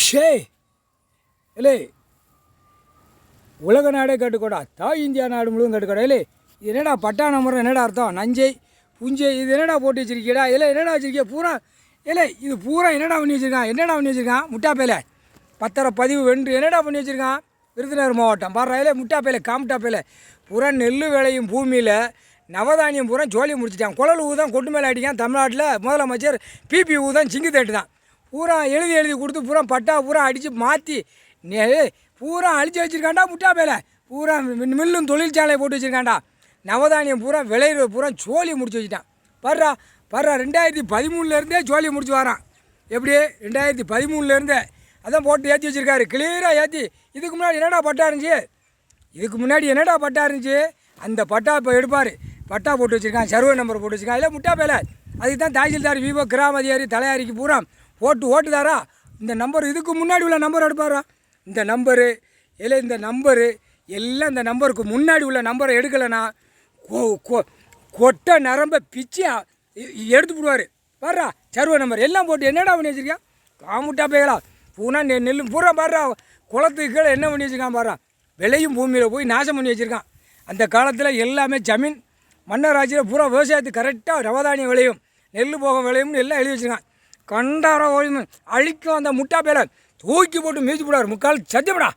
ஷே இல்லை உலக நாடே கட்டுக்கூடா தாய் இந்தியா நாடு முழுவதும் கட்டுக்கூடா இல்லை இது என்னடா பட்டான முறை என்னடா அர்த்தம் நஞ்சை புஞ்சை இது என்னடா போட்டு வச்சிருக்கீடா இல்லை என்னடா வச்சிருக்கியா பூரா இல்லை இது பூரா என்னடா பண்ணி வச்சுருக்கான் என்னடா பண்ணி வச்சுருக்கான் முட்டாப்பையில் பத்திர பதிவு வென்று என்னடா பண்ணி வச்சுருக்கான் விருதுநகர் மாவட்டம் பாடுறா இல்லை முட்டாப்பையில் காமுட்டாப்பையில் பூரா நெல் விளையும் பூமியில் நவதானியம் பூரா ஜோலியை முடிச்சிட்டான் குழல் ஊதான் கொட்டு மேலே அடிக்கான் தமிழ்நாட்டில் முதலமைச்சர் பிபி ஊதான் சிங்கு தேட்டு தான் பூரா எழுதி கொடுத்து பூரா பட்டா பூரா அடித்து மாற்றி பூரா அழிச்சு வச்சுருக்காண்டா முட்டாப்பையில் பூரா மில்லும் தொழிற்சாலையை போட்டு வச்சுருக்காண்டா நவதானியம் பூரா விளையிற பூரா ஜோலியை முடிச்சு வச்சுட்டான் பர்றா 2013 ஜோலியை முடிச்சு வரான் எப்படி 2013 அதான் போட்டு ஏற்றி வச்சுருக்காரு கிளியராக ஏற்றி இதுக்கு முன்னாடி என்னடா பட்டா இருந்துச்சு அந்த பட்டா இப்போ எடுப்பார் பட்டா போட்டு வச்சுருக்கான் சர்வே நம்பர் போட்டு வச்சுருக்கான் இல்லை முட்டாப்பையில் அதுக்கு தான் தாசில்தார் விவோ கிராம அதிகாரி தலையாரிக்கு பூரா ஓட்டுதாரா இந்த நம்பர் இதுக்கு முன்னாடி உள்ள நம்பர் எடுப்பாரா இந்த நம்பரு இல்லை இந்த நம்பரு எல்லாம் இந்த நம்பருக்கு முன்னாடி உள்ள நம்பரை எடுக்கலைன்னா கொட்டை நரம்பை பிச்சு எடுத்து விடுவார் பாடுறா சர்வே நம்பர் எல்லாம் போட்டு என்னடா பண்ணி வச்சுருக்கான் காமுட்டா பேகளா பூனா நெல் பூரா பாடுறா குளத்துக்கு கீழே என்ன பண்ணி வச்சுருக்கான் பாடுறா விளையும் பூமியில் போய் நாசம் பண்ணி வச்சுருக்கான் அந்த காலத்தில் எல்லாமே ஜமீன் மன்னராட்சியில் பூரா விவசாயத்துக்கு கரெக்டாக நவதானியம் விளையும் நெல் போக விளையும்னு எல்லாம் எழுதி வச்சுருக்கான் கண்டார அழிக்கும் அந்த முட்டா பேரை தூக்கி போட்டு மீச்சு போடுவார் முக்கால் சத்தியப்படா.